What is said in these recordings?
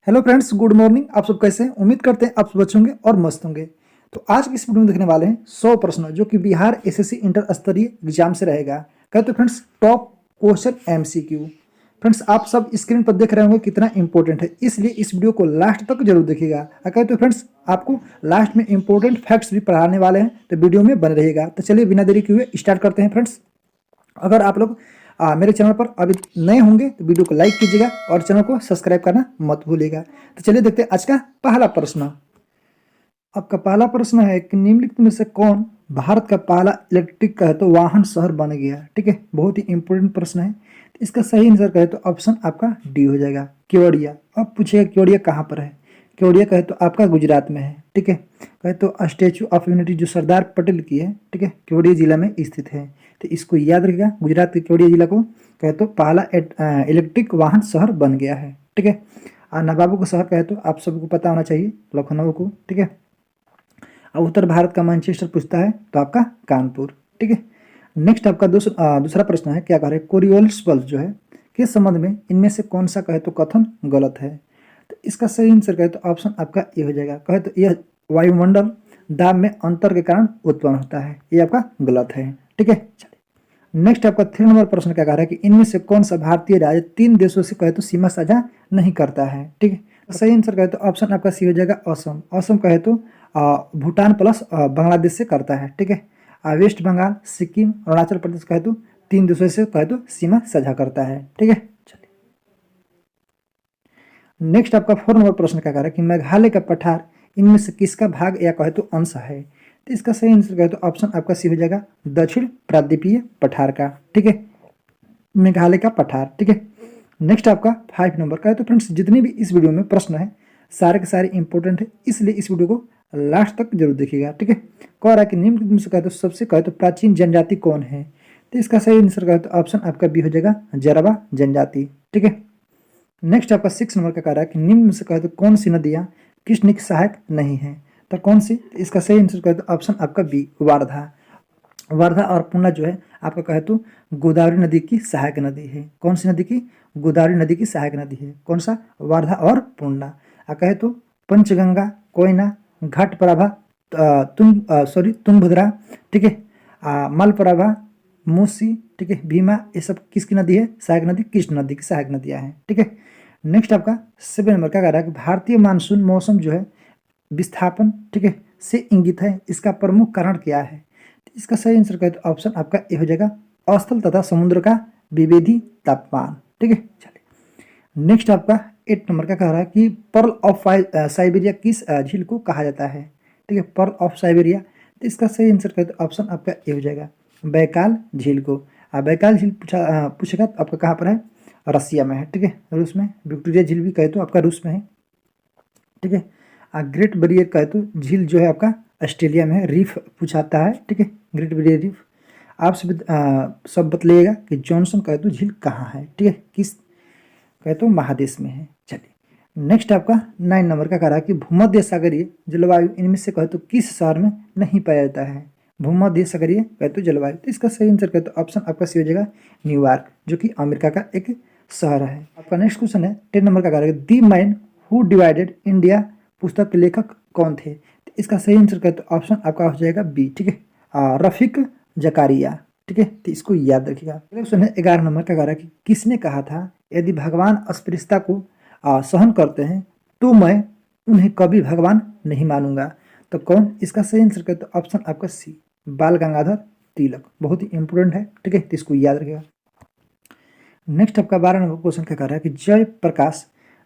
Hello friends, good morning. आप सब कैसे हैं? उम्मीद करते हैं आप सब अच्छे होंगे और मस्त होंगे। तो आज की इस वीडियो में देखने वाले हैं 100 प्रश्न जो कि बिहार एसएससी इंटर स्तरीय एग्जाम से रहेगा। कहते friends top question MCQ. Friends आप सब स्क्रीन पर देख रहे होंगे कितना इंपॉर्टेंट है, इसलिए इस वीडियो को लास्ट तक जरूर देखिएगा। कहते फ्रेंड्स आपको लास्ट में इंपॉर्टेंट फैक्ट्स भी पढ़ाने वाले हैं, तो वीडियो में बने रहिएगा। तो चलिए बिना देरी किए हुए स्टार्ट करते हैं फ्रेंड्स। अगर आप लोग मेरे चैनल पर अभी नए होंगे तो वीडियो को लाइक कीजिएगा और चैनल को सब्सक्राइब करना मत भूलिएगा। तो चलिए देखते हैं आज का पहला प्रश्न। आपका पहला प्रश्न है कि निम्नलिखित में से कौन भारत का पहला इलेक्ट्रिक कहे तो वाहन शहर बन गया। ठीक है, बहुत ही इंपॉर्टेंट प्रश्न है। तो इसका सही आंसर कहे तो ऑप्शन आपका डी हो जाएगा, केवड़िया। अब पूछेगा केवड़िया कहाँ पर है। केवड़िया कहे तो आपका गुजरात में है। ठीक है, कहे तो स्टैचू ऑफ यूनिटी जो सरदार पटेल की है, ठीक है, केवड़िया जिला में स्थित है। तो इसको याद रखिएगा, गुजरात के केवड़िया जिला को कहे तो पहला इलेक्ट्रिक वाहन शहर बन गया है। ठीक है, नवाबों का शहर कहे तो आप सबको पता होना चाहिए, लखनऊ को। ठीक है, अब उत्तर भारत का मैनचेस्टर पूछता है तो आपका कानपुर। ठीक है, नेक्स्ट आपका दूसरा प्रश्न है, क्या कह रहे हैं कोरियोलिस बल्ब जो है किस संबंध में इनमें से कौन सा कहे तो कथन गलत है। तो इसका सही आंसर कहे तो ऑप्शन आपका ए हो जाएगा, कहे तो यह वायुमंडल दाब में अंतर के कारण उत्पन्न होता है, ये आपका गलत है। ठीक है, चलिए नेक्स्ट आपका 3 नंबर प्रश्न क्या कह रहा है कि इनमें से कौन सा भारतीय राज्य 3 देशों से कहे तो सीमा साझा नहीं करता है। ठीक है, तो सही आंसर कहे तो ऑप्शन आपका सी हो जाएगा, असम। असम कहे तो भूटान प्लस बांग्लादेश से करता है। ठीक है, वेस्ट बंगाल, सिक्किम, अरुणाचल प्रदेश कहे तो 3 देशों से कहे तो सीमा साझा करता है। ठीक है, चलिए नेक्स्ट आपका 4 नंबर प्रश्न क्या कह रहा है कि मेघालय का पठार इनमें से किसका भाग या कहे तो अंश है। तो इसका सही आंसर कहे तो ऑप्शन आपका सी हो जाएगा, दक्षिण प्रायद्वीपीय पठार का। ठीक है, मेघालय का पठार। ठीक है, नेक्स्ट आपका 5 नंबर का है। तो फ्रेंड्स जितने भी इस वीडियो में प्रश्न है सारे के सारे इंपॉर्टेंट है, इसलिए इस वीडियो को लास्ट तक जरूर देखिएगा। ठीक है, कह रहा है कि निम्न में से कहे तो सबसे कहे तो प्राचीन जनजाति कौन है। तो इसका सही आंसर कहे तो ऑप्शन आपका बी हो जाएगा, जरावा जनजाति। ठीक है, नेक्स्ट आपका 6 नंबर का कह रहा है कि निम्न में से कहे तो कौन सी नदियाँ कृष्ण की सहायक नहीं है। तो कौन सी, तो इसका सही आंसर कहे तो ऑप्शन आपका बी, वारधा। वर्धा और पूर्णा जो है आपका कहे तो गोदावरी नदी की सहायक नदी है। कौन सी नदी की, गोदावरी नदी की सहायक नदी है। कौन सा, वर्धा और पूर्णा। कहे तो पंचगंगा, कोयना, घाटप्रभा, तुंगभद्रा। ठीक है, मलप्रभा, मूसी, ठीक है, भीमा, ये सब किसकी नदी है, सहायक नदी, कृष्ण नदी की सहायक नदियाँ हैं। ठीक है, नेक्स्ट आपका 7 नंबर क्या कह रहा है कि भारतीय मानसून मौसम जो है विस्थापन, ठीक है, से इंगित है, इसका प्रमुख कारण क्या है। इसका सही आंसर कहे तो ऑप्शन आपका ए हो जाएगा, अस्थल तथा समुद्र का विभेदी तापमान। ठीक है, चलिए नेक्स्ट आपका 8 नंबर का कह रहा है कि पर्ल ऑफ साइबेरिया किस झील को कहा जाता है। ठीक है, पर्ल ऑफ साइबेरिया। तो इसका सही आंसर कहे तो ऑप्शन आपका ए हो जाएगा, बैकाल झील को। बैकाल झील पूछेगा तो आपका कहाँ पर है, रसिया में है। ठीक है, रूस में। विक्टोरिया झील भी कहे तो आपका रूस में है। ठीक है, ग्रेट बैरियर कहे तो झील जो है आपका ऑस्ट्रेलिया में है। रीफ पूछाता है। ठीक है, ग्रेट बैरियर रीफ। आप सब बतलाइएगा कि जॉनसन कहे तो झील कहाँ है। ठीक है, किस कहे तो महादेश में है। चलिए नेक्स्ट आपका 9 नंबर का कह रहा है कि भूमध्य सागरीय जलवायु इनमें से कहे तो किस शहर में नहीं पाया जाता है। भूमध्य सागरीय कहे तो जलवायु। तो इसका सही आंसर कहे तो ऑप्शन आपका सी हो जाएगा, न्यूयॉर्क, जो कि अमेरिका का एक शहर है। आपका नेक्स्ट क्वेश्चन है 10 नंबर का कह रहा है the man who divided India पुस्तक के लेखक कौन थे। तो इसका सही आंसर कहे तो ऑप्शन आपका हो जाएगा बी। ठीक है, रफीक जकारिया। ठीक है, तो इसको याद रखिएगा। अगला क्वेश्चन है 11 नंबर का कह रहा है कि किसने कहा था यदि भगवान अस्पृश्यता को सहन करते हैं तो मैं उन्हें कभी भगवान नहीं मानूंगा। तो कौन, इसका सही आंसर कहे तो ऑप्शन आपका सी, बाल गंगाधर तिलक। बहुत ही इंपॉर्टेंट है। ठीक है, तो इसको याद रखिएगा। नेक्स्ट आपका 12 नंबर क्वेश्चन क्या कह रहा है कि जयप्रकाश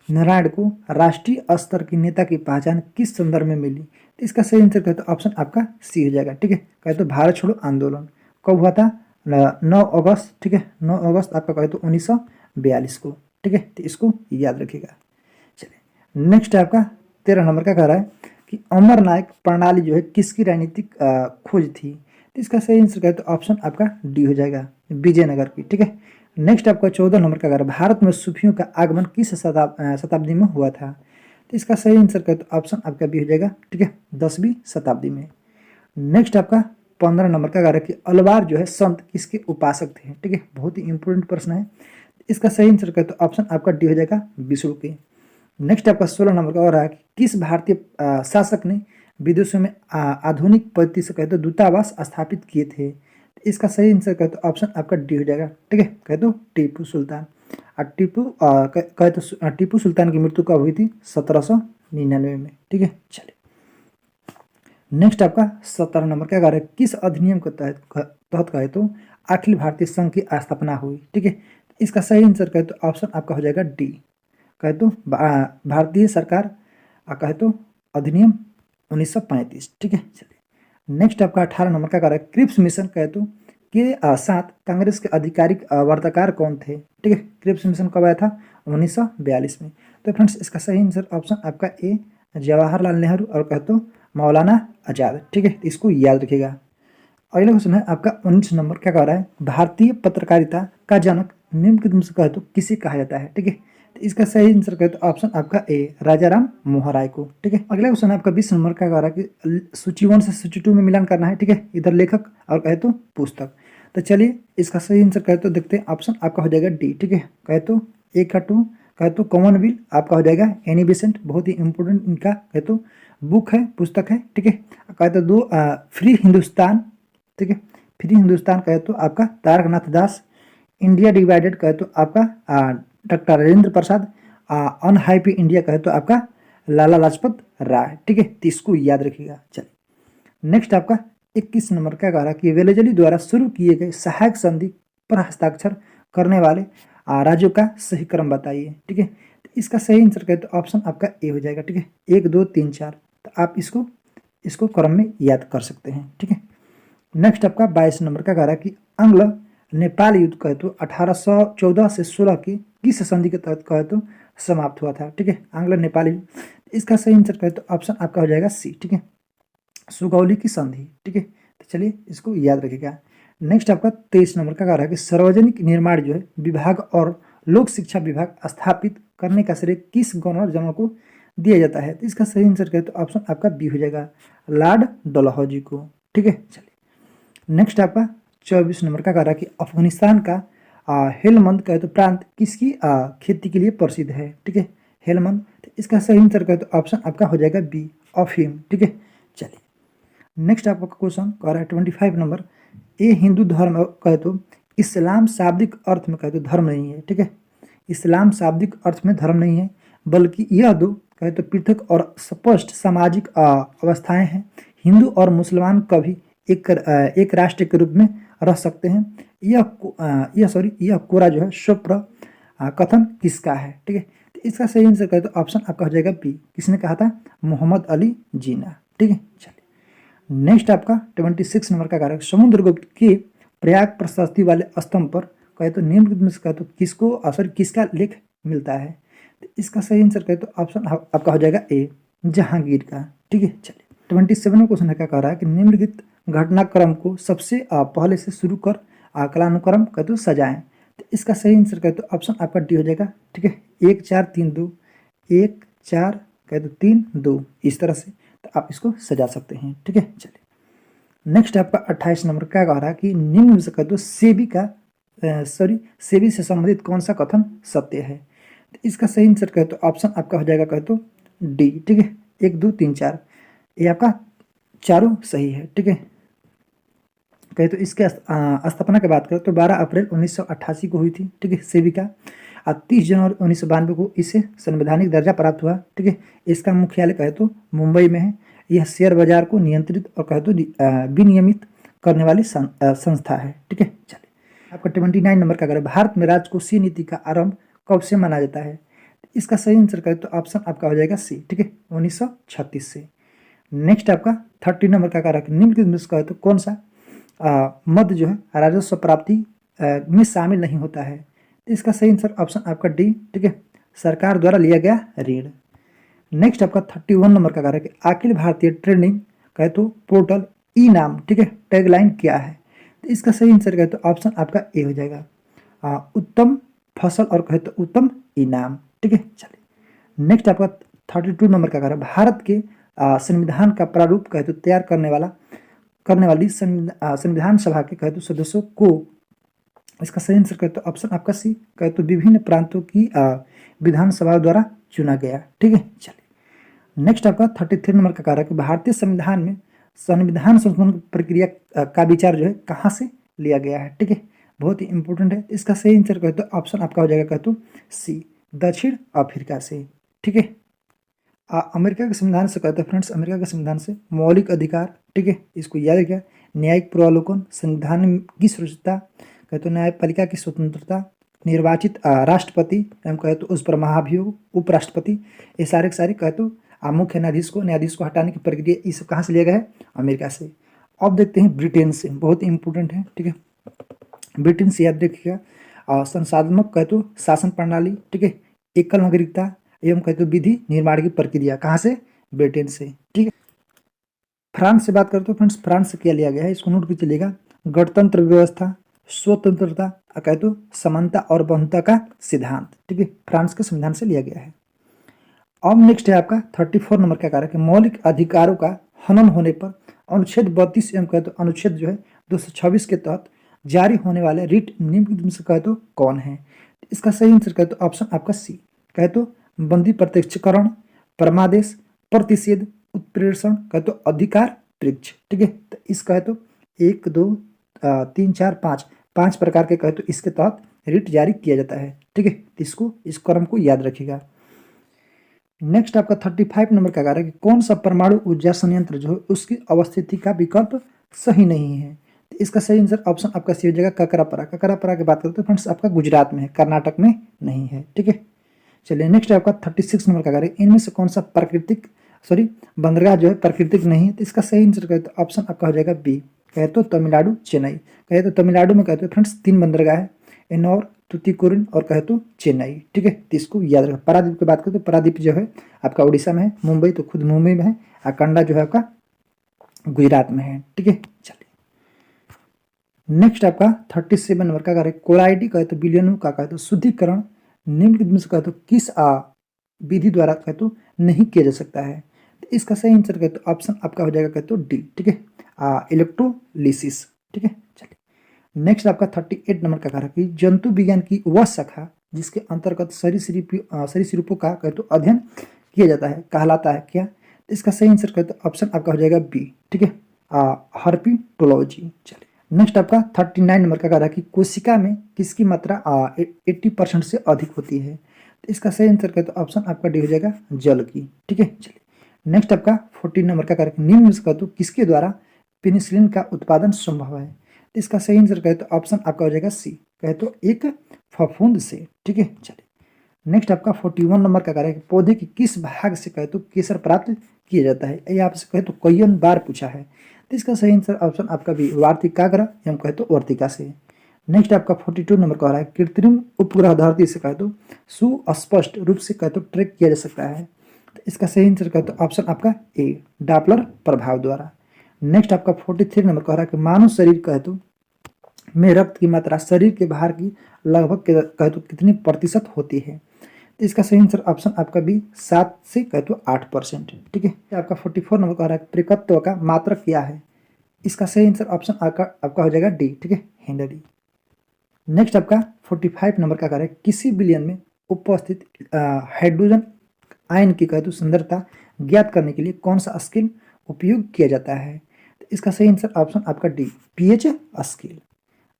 नारायण को राष्ट्रीय स्तर की नेता की पहचान किस संदर्भ में मिली। तो इसका सही आंसर कहे तो ऑप्शन आपका सी हो जाएगा। ठीक है, कहे तो भारत छोड़ो आंदोलन कब हुआ था, 9 अगस्त। ठीक है, 9 अगस्त आपका कहे तो 1942 को। ठीक है, तो इसको याद रखिएगा। चलिए नेक्स्ट आपका 13 नंबर का कह रहा है कि अमर नायक प्रणाली जो है किसकी राजनीतिक खोज थी। तो इसका सही आंसर कहे तो ऑप्शन आपका डी हो जाएगा, विजयनगर की। ठीक है, नेक्स्ट आपका 14 नंबर का अगर भारत में सूफियों का आगमन किस शताब्दी में हुआ था। तो इसका सही आंसर कहे तो ऑप्शन आपका बी हो जाएगा। ठीक है, 10वीं शताब्दी में। नेक्स्ट आपका 15 नंबर का अगर कि अलवार जो है संत किसके उपासक थे। ठीक है, बहुत ही इंपॉर्टेंट प्रश्न है। इसका सही आंसर कहे तो ऑप्शन आपका डी हो जाएगा, विष्णु के। नेक्स्ट आपका 16 नंबर का और है कि किस भारतीय शासक ने विदेशों में आधुनिक पद्धति से कहते दूतावास स्थापित किए थे? इसका सही आंसर कहते ऑप्शन आपका डी हो जाएगा। ठीक है, कहते टीपू सुल्तान। और टीपू सुल्तान की मृत्यु कब हुई थी? 1799 में। ठीक है, चलिए नेक्स्ट आपका 17 नंबर क्या कह रहा है? किस अधिनियम के तहत कहे तो अखिल भारतीय संघ की स्थापना हुई? ठीक है, इसका सही आंसर कहे तो ऑप्शन आपका हो जाएगा डी। कहे तो भारतीय सरकार कहे तो अधिनियम 1935। ठीक है, चलिए नेक्स्ट आपका 18 नंबर का कार्य क्रिप्स मिशन कहे तो के साथ कांग्रेस के आधिकारिक वार्ताकार कौन थे? ठीक है, क्रिप्स मिशन कब आया था? 1942 में। तो फ्रेंड्स इसका सही आंसर ऑप्शन आपका ए जवाहरलाल नेहरू और कहे तो मौलाना आजाद। ठीक है, इसको याद रखिएगा। अगला क्वेश्चन है आपका 19 नंबर क्या कह रहा है? भारतीय पत्रकारिता का जनक निम्नलिखित में से कहे तो किसे कहा जाता है? ठीक है, तो इसका सही आंसर कहे तो ऑप्शन आपका ए राजाराम मोहन राय को। ठीक है, अगला क्वेश्चन आपका 20 नंबर का कह रहा है कि सूची 1 से सूची 2 में मिलान करना है। ठीक है, इधर लेखक और कहे तो पुस्तक। तो चलिए इसका सही आंसर कहे तो देखते हैं, ऑप्शन आपका हो जाएगा डी। ठीक है, कहे तो 1 का 2 कहे तो कॉमनवेल्थ आपका हो जाएगा एनी बेसेंट, बहुत ही इंपॉर्टेंट इनका कहे तो बुक है, पुस्तक है। ठीक है, कहे तो 2 फ्री हिंदुस्तान। ठीक है, फ्री हिंदुस्तान कहे तो आपका तारकनाथ दास। इंडिया डिवाइडेड कहे तो आपका doctor Rajendra Prasad. Unhappy India कहे तो आपका लाला लाजपत राय। ठीक है, तो इसको याद रखिएगा। चलिए नेक्स्ट आपका 21 नंबर क्या कह रहा है कि वेलेजली द्वारा शुरू किए गए सहायक संधि पर हस्ताक्षर करने वाले राज्यों का सही क्रम बताइए। ठीक है, तो इसका सही आंसर कहे तो ऑप्शन आपका ए हो जाएगा। ठीक है, 1 2 3 4, तो आप इसको क्रम में याद कर सकते हैं। ठीक है, नेक्स्ट आपका 22 नंबर का कह रहा है कि आंग्ल नेपाल युद्ध कहे तो 1814 से 16 की किस संधि के तहत कहे तो समाप्त हुआ था? ठीक है, आंग्ल नेपाल युद्ध। इसका सही आंसर कहे तो ऑप्शन आपका हो जाएगा सी। ठीक है, सुगौली की संधि। ठीक है, तो चलिए इसको याद रखिएगा। नेक्स्ट आपका 23 नंबर का कह रहा है कि सार्वजनिक निर्माण जो है विभाग और लोक शिक्षा विभाग स्थापित करने का श्रेय किस गवर्नर जनरल को दिया जाता है? तो इसका सही आंसर कहे तो ऑप्शन आपका बी हो जाएगा, लॉर्ड डलहौजी को। ठीक है, चलिए नेक्स्ट आपका 24 नंबर का कह रहा है कि अफगानिस्तान का हेलमंद कहे तो प्रांत किसकी खेती के लिए प्रसिद्ध है? ठीक है, हेलमंद। तो इसका सही आंसर कहे तो ऑप्शन आपका हो जाएगा बी, अफीम। ठीक है, चलिए नेक्स्ट आपका क्वेश्चन कह रहा है 25 नंबर, ये हिंदू धर्म कहे तो इस्लाम शाब्दिक अर्थ में कहे तो धर्म नहीं है। ठीक है, इस्लाम शाब्दिक अर्थ में धर्म नहीं है, बल्कि यह दो कहे तो पृथक और स्पष्ट सामाजिक अवस्थाएं हैं। हिंदू और मुसलमान कभी एक राष्ट्र के रूप में रह सकते हैं। यह कोरा जो है स्वप्र कथन किसका है? ठीक है, तो इसका सही आंसर कहे तो ऑप्शन आपका हो जाएगा बी। किसने कहा था? मोहम्मद अली जिन्ना। ठीक है, चलिए नेक्स्ट आपका 26 नंबर का कारक समुद्रगुप्त के प्रयाग प्रशस्ति वाले स्तंभ पर कहे तो निम्नलिखित में से कहे तो किसका लेख मिलता है? तो इसका सही आंसर कहे तो ऑप्शन आपका हो जाएगा ए, जहांगीर का। ठीक है, चलिए 27वां क्वेश्चन है क्या कह रहा है कि निम्नलिखित घटनाक्रम को सबसे पहले से शुरू कर कालानुक्रम कहे तो सजाएं। तो इसका सही आंसर कहे तो ऑप्शन आपका डी हो जाएगा। ठीक है, 1 4 3 2, 1 4 कहे तो 3 2, इस तरह से तो आप इसको सजा सकते हैं। ठीक है, चलिए नेक्स्ट आपका 28 नंबर क्या कह रहा है कि निम्न में से कहे तो सेबी से संबंधित कौन सा कथन सत्य है? तो इसका सही आंसर कहे तो ऑप्शन आपका हो जाएगा कहे तो डी। ठीक है, 1 2 3 4, ये आपका चारों सही है। ठीक है, कहे तो इसके स्थापना की बात करें तो 12 अप्रैल 1988 को हुई थी। ठीक है, सेबी का 30 जनवरी 1992 को इसे संवैधानिक दर्जा प्राप्त हुआ। ठीक है, इसका मुख्यालय कहे तो मुंबई में है। यह शेयर बाजार को नियंत्रित और कहे तो विनियमित करने वाली संस्था है। ठीक है, चलिए आपका 29 नंबर का अगर भारत में राजकोषीय नीति का आरंभ कब से माना जाता है? इसका सही आंसर कहे तो ऑप्शन आपका हो जाएगा सी। ठीक है, 1936 से। नेक्स्ट आपका 30 नंबर का कारक निम्नलिखित में से कहे तो कौन सा मद जो है राजस्व प्राप्ति में शामिल नहीं होता है? तो इसका सही आंसर ऑप्शन आपका डी। ठीक है, सरकार द्वारा लिया गया ऋण। नेक्स्ट आपका 31 नंबर का कारक अखिल भारतीय ट्रेनिंग कहे तो पोर्टल ई नाम। ठीक है, टैगलाइन क्या है? तो इसका सही आंसर कहे तो ऑप्शन आपका ए हो जाएगा, उत्तम फसल और कहे तो उत्तम इनाम। ठीक है, चलिए नेक्स्ट आपका 32 नंबर का कारक भारत के संविधान का प्रारूप कहे तो तैयार करने वाली संविधान सभा के कहे तो सदस्यों को, इसका सही आंसर कहे तो ऑप्शन आपका सी, कहे तो विभिन्न प्रांतों की विधानसभा द्वारा चुना गया। ठीक है, चलिए नेक्स्ट आपका 33 नंबर का कार्य कि भारतीय संविधान में संविधान संशोधन प्रक्रिया का विचार जो है कहाँ से लिया गया है। ठीक है, बहुत ही इंपॉर्टेंट है। इसका सही आंसर कहते तो ऑप्शन आपका हो जाएगा कहते सी, दक्षिण अफ्रीका से। ठीक है, अमेरिका के संविधान से कहते हैं फ्रेंड्स, अमेरिका के संविधान से मौलिक अधिकार, ठीक है, इसको याद रखिए, न्यायिक पूर्वावलोकन, संविधान की सुरक्षितता, कहते न्यायपालिका की स्वतंत्रता, निर्वाचित राष्ट्रपति एवं कहते तो उस पर महाभियोग, उपराष्ट्रपति, ये सारे के सारे कहते मुख्य न्यायाधीश को हटाने की प्रक्रिया इस कहाँ से लिया गया है, अमेरिका से। अब देखते हैं ब्रिटेन से, बहुत इंपॉर्टेंट है। ठीक है, ब्रिटेन से याद रखिएगा संसाधनात्मक कहते शासन प्रणाली, ठीक है, एकल नागरिकता एवं कहते विधि निर्माण की प्रक्रिया कहाँ से, ब्रिटेन से। ठीक है, फ्रांस से बात करते हो फ्रेंड्स, फ्रांस से क्या लिया गया है इसको नोट भी चलेगा, गणतंत्र व्यवस्था, स्वतंत्रता, कहते समानता और बहुता का सिद्धांत। ठीक है, फ्रांस के संविधान से लिया गया है। अब नेक्स्ट है आपका 34 नंबर का कार्य कि मौलिक अधिकारों का हनन होने पर अनुच्छेद 32 एवं कहते अनुच्छेद जो है 226 के तहत जारी होने वाले रिट निम्नलिखित में से कहते कौन है। इसका सही आंसर कहते ऑप्शन आपका सी, कहते बंदी प्रत्यक्षकरण, परमादेश, प्रतिषेध, उत्प्रेषण, कहते अधिकार परीक्ष। ठीक है, तो इस कहते 1 2 3 4 5 प्रकार के कहते इसके तहत रिट जारी किया जाता है। ठीक है, इसको इस क्रम को याद रखिएगा। नेक्स्ट आपका 35 नंबर का कार्य कि कौन सा परमाणु ऊर्जा संयंत्र जो है उसकी अवस्थिति का विकल्प सही नहीं है। तो इसका सही आंसर ऑप्शन आपका सी हो जाएगा ककरापरा। ककरापरा की बात करते हैं फ्रेंड्स, आपका गुजरात में है, कर्नाटक में नहीं है। ठीक है, चलिए नेक्स्ट आपका 36 नंबर का कार्य इनमें से कौन सा बंदरगाह जो है प्राकृतिक नहीं है। तो इसका सही आंसर कहते तो ऑप्शन आपका हो जाएगा बी, कहे तो तमिलनाडु चेन्नई। कहे तो तमिलनाडु में कहते फ्रेंड्स 3 बंदरगाह है, एन्नौर, तुतीकोरिन और कहे तो चेन्नई। ठीक है, तो इसको याद रखें। पारादीप की बात करें तो पारादीप जो है आपका उड़ीसा में है, मुंबई तो खुद मुंबई में है, और कंडा जो है आपका गुजरात में है। ठीक है, चलिए नेक्स्ट आपका 37 नंबर का कार्य कोलाइडी कहे तो बिलियनों का कहे तो शुद्धिकरण निम्नलिखित में से कहे तो किस विधि द्वारा कहे तो नहीं किया जा सकता है। तो इसका सही आंसर कहे तो ऑप्शन आपका हो जाएगा कहे तो डी। ठीक है, इलेक्ट्रोलिसिस। ठीक है, चलिए नेक्स्ट आपका 38 नंबर का कार्य कि जंतु विज्ञान की वह शाखा जिसके अंतर्गत सरीसृपों का कहे तो अध्ययन किया जाता है कहलाता है क्या। तो इसका सही आंसर कहे तो ऑप्शन आपका हो जाएगा बी। ठीक है, हर्पिटोलॉजी। चलिए नेक्स्ट आपका 39 नंबर का कार्य कि कोशिका में किसकी मात्रा 80% से अधिक होती है। तो इसका सही आंसर कहे तो ऑप्शन आपका डी हो जाएगा जल की। ठीक है, चलिए नेक्स्ट आपका 14 नंबर का कार्य निम्न में से कहे तो किसके द्वारा पेनिसिलिन का उत्पादन संभव है। तो इसका सही आंसर कहे तो ऑप्शन आपका हो जाएगा सी, कहे तो एक फफूंद से। ठीक है, चलिए नेक्स्ट आपका 41 नंबर का कार्य पौधे के किस भाग से कहे तो केसर प्राप्त किया जाता है। ये आपसे कहे तो कई बार पूछा है। तो इसका सही आंसर ऑप्शन आपका भी वार्तिकाग्र एवं कहे तो वर्तिका से। नेक्स्ट आपका 42 नंबर का रहा है कृत्रिम उपग्रह धरती से कहे तो सुस्पष्ट रूप से कहे तो ट्रैक किया जा सकता है। तो इसका सही आंसर कहे तो ऑप्शन आपका ए, डापलर प्रभाव द्वारा। नेक्स्ट आपका 43 नंबर का रहा है कि मानव शरीर कहे तो में रक्त की मात्रा शरीर के बाहर की लगभग कहे तो कितनी प्रतिशत होती है। तो इसका सही आंसर ऑप्शन आपका भी 7 से कहे तो 8%। ठीक है, आपका 44 नंबर का रहा है परिपक्वता का मात्रक क्या है। इसका सही आंसर ऑप्शन आपका हो जाएगा डी। ठीक है, हेनरी। नेक्स्ट आपका 45 नंबर का कार्य किसी विलयन में उपस्थित हाइड्रोजन आयन की कहे तो सुंदरता ज्ञात करने के लिए कौन सा स्केल उपयोग किया जाता है। तो इसका सही आंसर ऑप्शन आपका डी, पीएच स्केल।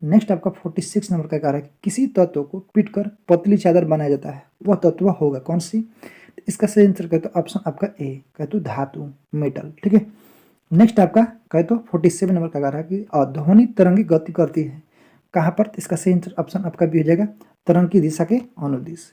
नेक्स्ट आपका 46 नंबर का कार्य किसी तत्व को पीटकर पतली चादर बनाया जाता है, वह तत्व होगा कौन सी। तो इसका सही आंसर कहते तो ऑप्शन आपका ए, कहते धातु, मेटल। ठीक है, नेक्स्ट आपका कहते 47 नंबर का कार्य कि ध्वनि तरंगी गति करती है कहाँ पर। तो इसका सही आंसर ऑप्शन आपका भी हो जाएगा तरंग की दिशा के अनुदिश।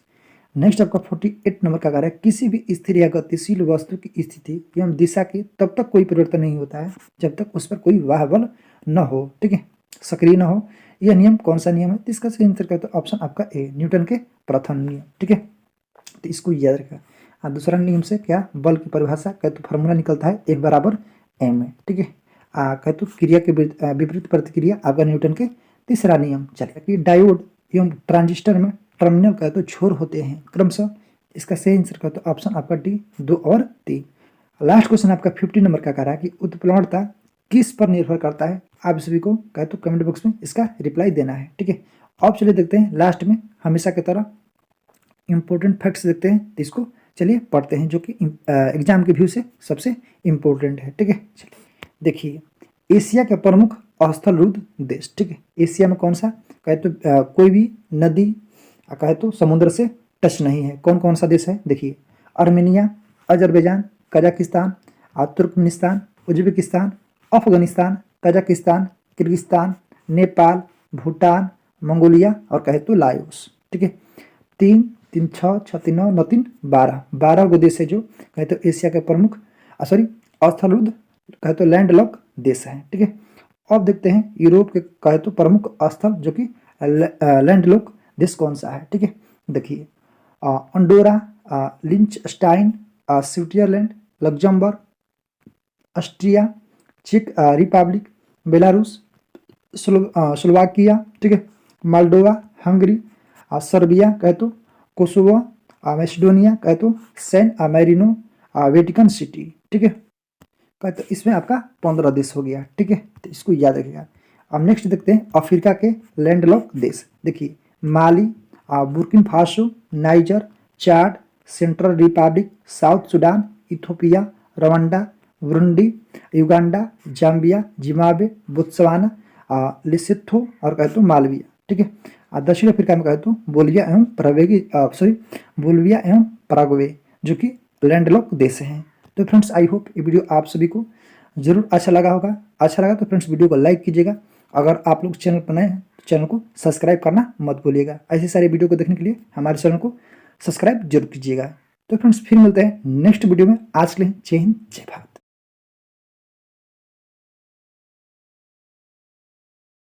नेक्स्ट आपका 48 नंबर का कार्य किसी भी स्थिर या गतिशील वस्तु की स्थिति एवं दिशा की तब तक कोई परिवर्तन नहीं होता है जब तक उस पर कोई वाह बल न हो। ठीक है, सक्रिय न हो। यह नियम कौन सा नियम है। तो इसका सही आंसर कहते ऑप्शन आपका ए, न्यूटन के प्रथम नियम। ठीक है, तो इसको याद रखा। दूसरा नियम से क्या बल की परिभाषा कहते फार्मूला निकलता है F बराबर m है। ठीक है, कहते क्रिया के विपरीत प्रतिक्रिया आपका न्यूटन के तीसरा नियम। चलेगा कि डायोड एवं ट्रांजिस्टर में टर्मिनल कहते तो छोर होते हैं क्रमशः। इसका सही आंसर कहते ऑप्शन आपका डी, 2 और 3। लास्ट क्वेश्चन आपका 50 नंबर का कह रहा है कि उत्प्लवनता किस पर निर्भर करता है। आप सभी को कहे तो कमेंट बॉक्स में इसका रिप्लाई देना है। ठीक है, अब चलिए देखते हैं लास्ट में हमेशा की तरह इंपॉर्टेंट फैक्ट्स देखते हैं, तो इसको चलिए पढ़ते हैं, जो कि एग्जाम के व्यू से सबसे इम्पोर्टेंट है। ठीक है, चलिए देखिए, एशिया के प्रमुख स्थल रुद्ध देश। ठीक है, एशिया में कौन सा, कहे तो कोई भी नदी कहे तो समुद्र से टच नहीं है, कौन कौन सा देश है, देखिए, Armenia, Azerbaijan, Kazakhstan, Turkmenistan, Uzbekistan, Afghanistan, Kazakhstan, Kyrgyzstan, Nepal, Bhutan, Mongolia और कहे तो लाओस। ठीक है, 3 3 6 6 3 9 9 3 12 गो देश है जो कहे तो एशिया के प्रमुख स्थलरुद्ध कहे तो लैंडलॉक देश है। ठीक है, अब देखते हैं यूरोप के कहे तो प्रमुख स्थल जो कि लैंडलॉक देश कौन सा है। ठीक है, देखिए, Andorra, Liechtenstein, Switzerland, Luxembourg, Austria, चेक रिपब्लिक, बेलारूस, स्लोवाकिया, ठीक है, मोल्डोवा, हंगरी, सर्बिया कहे तो कोसोवो, मैसेडोनिया कहे तो सैन मैरिनो, वेटिकन सिटी। ठीक है, कहे तो इसमें आपका 15 देश हो गया। ठीक है, तो इसको याद रखिएगा। अब नेक्स्ट देखते हैं अफ्रीका के लैंडलॉक देश। देखिए, Mali, Burkina Faso, Niger, Chad, central republic, South Sudan, Ethiopia, Rwanda, Burundi, Uganda, Zambia, Zimbabwe, Botswana, Lesotho और कहे तो मालवीया। ठीक है, दक्षिण अफ्रीका में कहे तो बोलिविया एवं बोलिविया एवं पैराग्वे जो कि लैंडलॉक देश हैं। तो फ्रेंड्स, आई होप ये वीडियो आप सभी को जरूर अच्छा लगा होगा। अच्छा लगा तो फ्रेंड्स वीडियो को लाइक कीजिएगा। अगर आप लोग चैनल पर नए हैं तो चैनल को सब्सक्राइब करना मत भूलिएगा। ऐसे सारे वीडियो को देखने के लिए हमारे चैनल को सब्सक्राइब जरूर कीजिएगा। तो फ्रेंड्स, फिर मिलते हैं नेक्स्ट वीडियो में। आज के लिए जय हिंद, जय भारत।